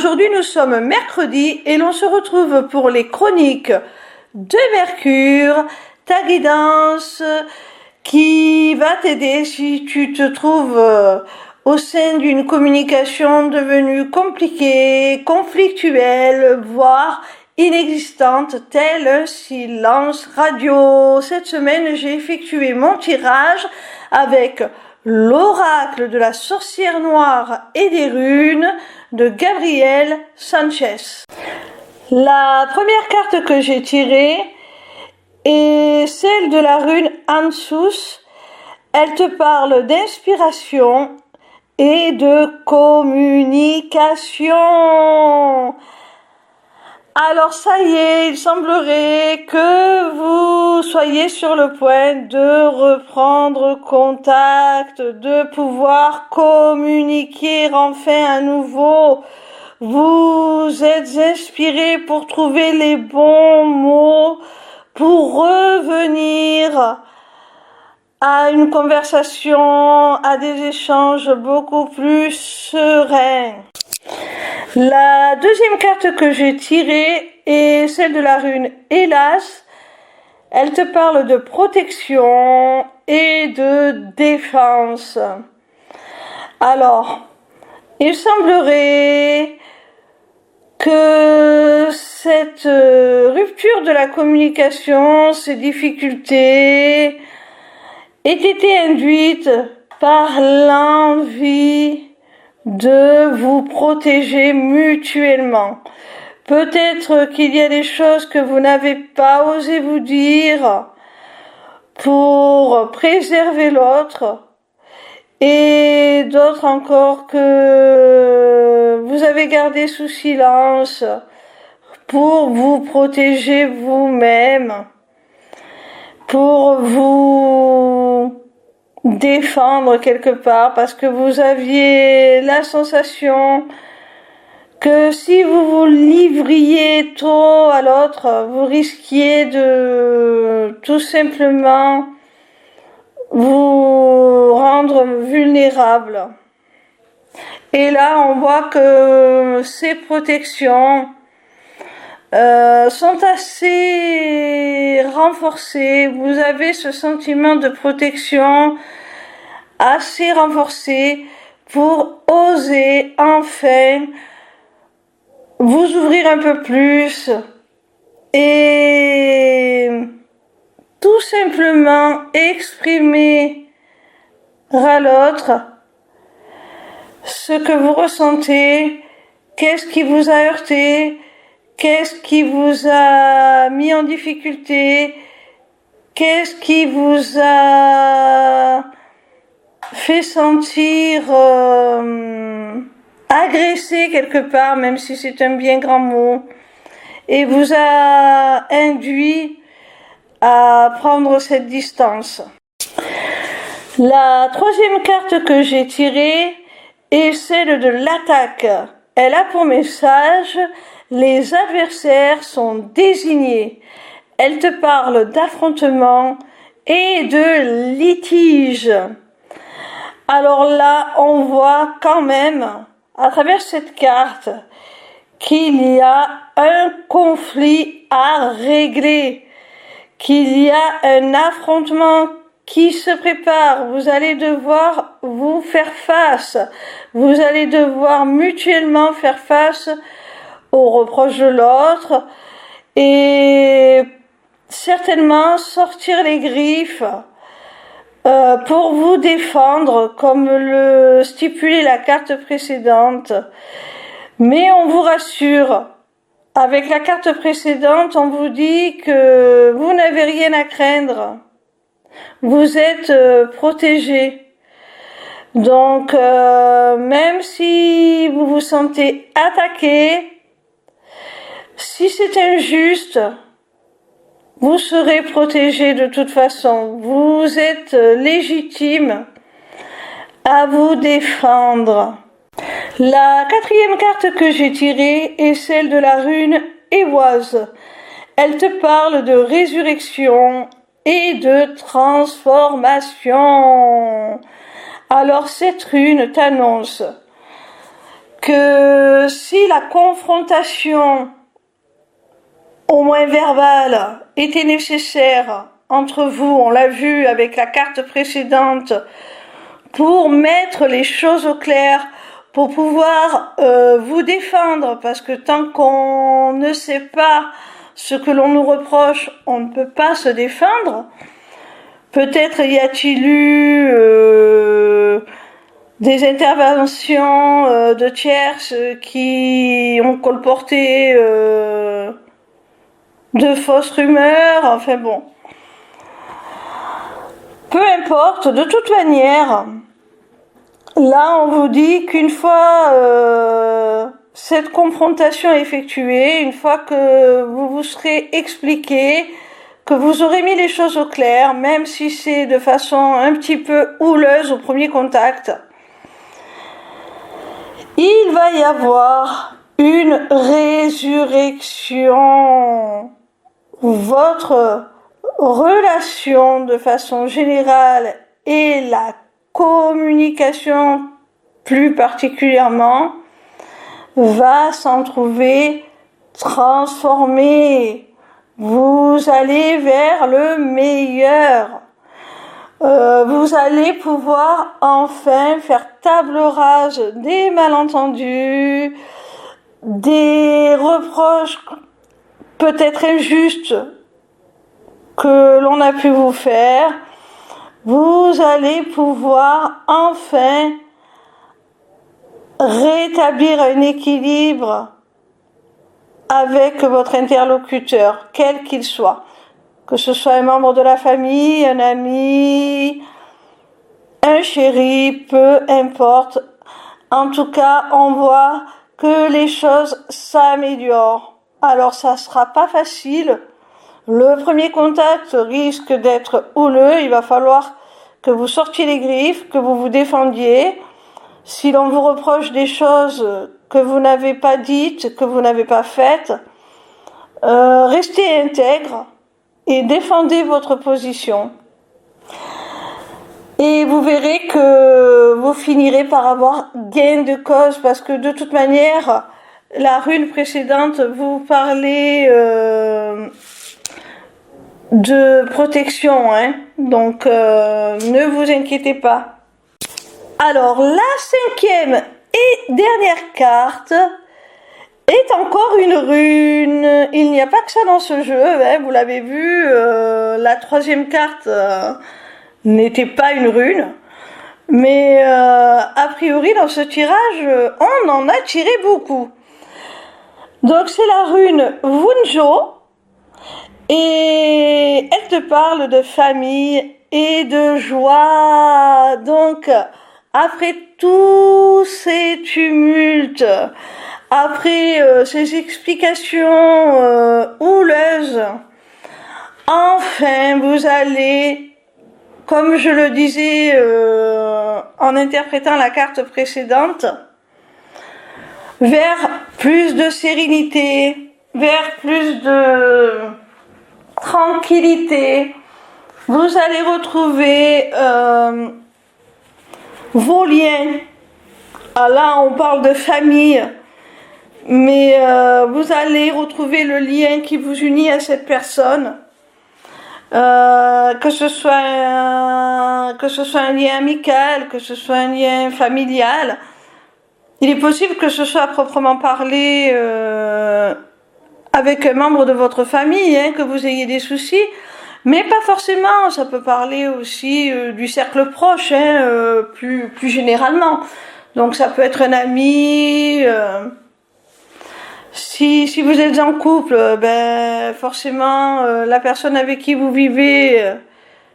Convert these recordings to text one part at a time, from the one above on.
Aujourd'hui, nous sommes mercredi et l'on se retrouve pour les chroniques de Mercure, ta guidance qui va t'aider si tu te trouves au sein d'une communication devenue compliquée, conflictuelle, voire inexistante, tel un silence radio. Cette semaine, j'ai effectué mon tirage avec l'oracle de la sorcière noire et des runes de Gabriel Sanchez. La première carte que j'ai tirée est celle de la rune Ansus. Elle te parle d'inspiration et de communication. Alors ça y est, il semblerait que vous soyez sur le point de reprendre contact, de pouvoir communiquer enfin à nouveau. Vous êtes inspiré pour trouver les bons mots, pour revenir à une conversation, à des échanges beaucoup plus sereins. La deuxième carte que j'ai tirée est celle de la rune Hélas. Elle te parle de protection et de défense. Alors, il semblerait que cette rupture de la communication, ces difficultés, aient été induites par l'envie de vous protéger mutuellement. Peut-être qu'il y a des choses que vous n'avez pas osé vous dire pour préserver l'autre et d'autres encore que vous avez gardé sous silence pour vous protéger vous-même, pour vous défendre quelque part, parce que vous aviez la sensation que si vous vous livriez trop à l'autre, vous risquiez de tout simplement vous rendre vulnérable. Et là, on voit que ces protections sont assez renforcées. Vous avez ce sentiment de protection assez renforcé pour oser enfin vous ouvrir un peu plus et tout simplement exprimer à l'autre ce que vous ressentez, qu'est-ce qui vous a heurté, qu'est-ce qui vous a mis en difficulté, qu'est-ce qui vous a fait sentir agressé quelque part, même si c'est un bien grand mot, et vous a induit à prendre cette distance. La troisième carte que j'ai tirée est celle de l'attaque. Elle a pour message: les adversaires sont désignés. Elle te parle d'affrontement et de litige. Alors là, on voit quand même, à travers cette carte, qu'il y a un conflit à régler, qu'il y a un affrontement qui se prépare. Vous allez devoir vous faire face. Vous allez devoir mutuellement faire face aux reproches de l'autre et certainement sortir les griffes pour vous défendre, comme le stipulait la carte précédente. Mais on vous rassure, avec la carte précédente, on vous dit que vous n'avez rien à craindre. Vous êtes protégé. Donc, même si vous vous sentez attaqué, si c'est injuste, vous serez protégé de toute façon. Vous êtes légitime à vous défendre. La quatrième carte que j'ai tirée est celle de la rune Évoise. Elle te parle de résurrection et de transformation. Alors cette rune t'annonce que si la confrontation, au moins verbale, était nécessaire entre vous, on l'a vu avec la carte précédente, pour mettre les choses au clair, pour pouvoir vous défendre, parce que tant qu'on ne sait pas ce que l'on nous reproche, on ne peut pas se défendre. Peut-être y a-t-il eu des interventions de tierces qui ont colporté de fausses rumeurs, enfin bon. Peu importe, de toute manière, là on vous dit qu'une fois cette confrontation effectuée, une fois que vous vous serez expliqué, que vous aurez mis les choses au clair, même si c'est de façon un petit peu houleuse au premier contact, il va y avoir une résurrection. Votre relation de façon générale et la communication plus particulièrement va s'en trouver transformée. Vous allez vers le meilleur. Vous allez pouvoir enfin faire table rase des malentendus, des reproches peut-être injustes que l'on a pu vous faire. Vous allez pouvoir enfin rétablir un équilibre avec votre interlocuteur, quel qu'il soit. Que ce soit un membre de la famille, un ami, un chéri, peu importe. En tout cas, on voit que les choses s'améliorent. Alors ça sera pas facile. Le premier contact risque d'être houleux. Il va falloir que vous sortiez les griffes, que vous vous défendiez. Si l'on vous reproche des choses que vous n'avez pas dites, que vous n'avez pas faites, restez intègre et défendez votre position. Et vous verrez que vous finirez par avoir gain de cause, parce que de toute manière, la rune précédente vous parlait de protection, hein. Donc ne vous inquiétez pas. Alors la cinquième et dernière carte est encore une rune. Il n'y a pas que ça dans ce jeu, hein, vous l'avez vu, la troisième carte n'était pas une rune, mais a priori dans ce tirage, on en a tiré beaucoup. Donc c'est la rune Wunjo, et elle te parle de famille et de joie. Donc après tous ces tumultes, après ces explications houleuses, enfin vous allez, comme je le disais en interprétant la carte précédente, vers plus de sérénité, vers plus de tranquillité. Vous allez retrouver vos liens. Ah, là, on parle de famille, mais vous allez retrouver le lien qui vous unit à cette personne. Que ce soit un lien amical, que ce soit un lien familial. Il est possible que ce soit à proprement parler avec un membre de votre famille, hein, que vous ayez des soucis, mais pas forcément. Ça peut parler aussi du cercle proche, hein, plus généralement. Donc ça peut être un ami. Si vous êtes en couple, ben forcément la personne avec qui vous vivez,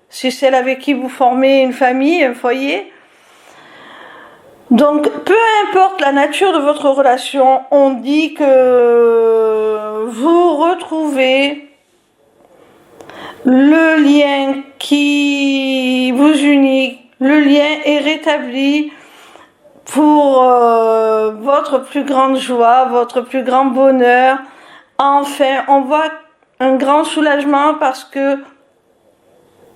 c'est celle avec qui vous formez une famille, un foyer. Donc peu importe la nature de votre relation, on dit que vous retrouvez le lien qui vous unit, le lien est rétabli pour votre plus grande joie, votre plus grand bonheur. Enfin, on voit un grand soulagement parce que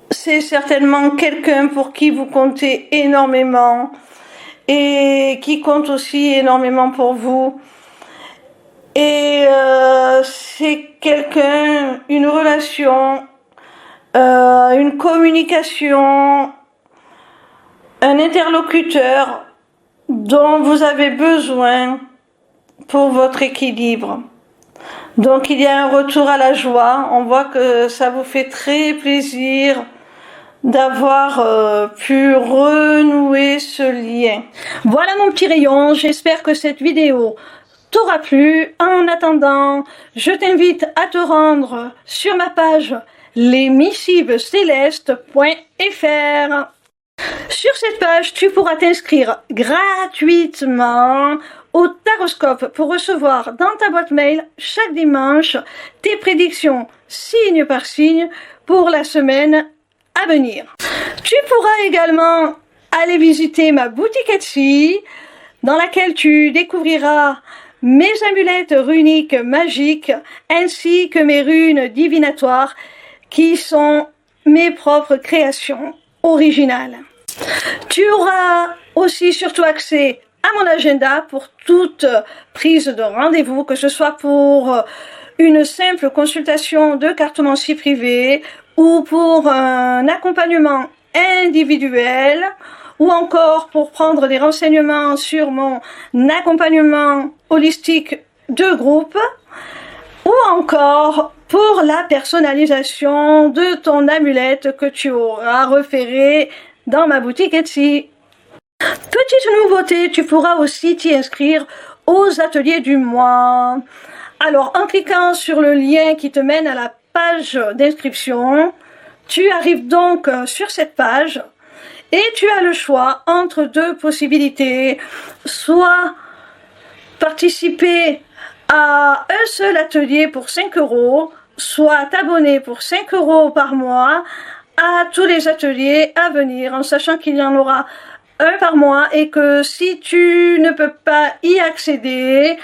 c'est certainement quelqu'un pour qui vous comptez énormément et qui compte aussi énormément pour vous. Et c'est quelqu'un, une relation, une communication, un interlocuteur dont vous avez besoin pour votre équilibre. Donc il y a un retour à la joie, on voit que ça vous fait très plaisir d'avoir pu renouer ce lien. Voilà mon petit rayon, j'espère que cette vidéo t'aura plu. En attendant, je t'invite à te rendre sur ma page lesmissivescélestes.fr. Sur cette page, tu pourras t'inscrire gratuitement au Taroscope pour recevoir dans ta boîte mail chaque dimanche tes prédictions signe par signe pour la semaine à venir. Tu pourras également aller visiter ma boutique Etsy dans laquelle tu découvriras mes amulettes runiques magiques ainsi que mes runes divinatoires qui sont mes propres créations originales. Tu auras aussi surtout accès à mon agenda pour toute prise de rendez-vous, que ce soit pour une simple consultation de cartomancie privée ou pour un accompagnement individuel ou encore pour prendre des renseignements sur mon accompagnement holistique de groupe ou encore pour la personnalisation de ton amulette que tu auras repérée dans ma boutique Etsy. Petite nouveauté, tu pourras aussi t'y inscrire aux ateliers du mois. Alors, en cliquant sur le lien qui te mène à la page d'inscription, tu arrives donc sur cette page et tu as le choix entre deux possibilités. Soit participer à un seul atelier pour 5 €, soit t'abonner pour 5 € par mois à tous les ateliers à venir, en sachant qu'il y en aura un par mois et que si tu ne peux pas y accéder,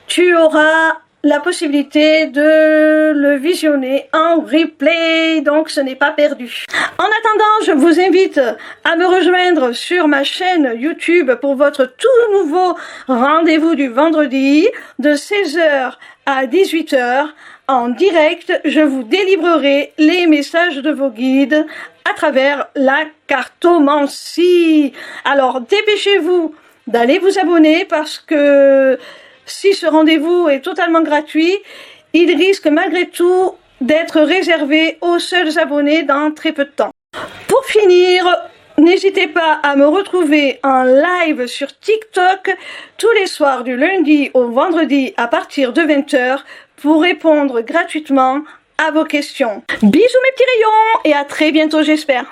tu auras la possibilité de le visionner en replay, donc ce n'est pas perdu. En attendant, je vous invite à me rejoindre sur ma chaîne YouTube pour votre tout nouveau rendez-vous du vendredi de 16 h à 18 h. En direct, je vous délivrerai les messages de vos guides à travers la cartomancie. Alors, dépêchez-vous d'aller vous abonner parce que si ce rendez-vous est totalement gratuit, il risque malgré tout d'être réservé aux seuls abonnés dans très peu de temps. Pour finir, n'hésitez pas à me retrouver en live sur TikTok tous les soirs du lundi au vendredi à partir de 20 h pour répondre gratuitement à vos questions. Bisous mes petits rayons et à très bientôt j'espère.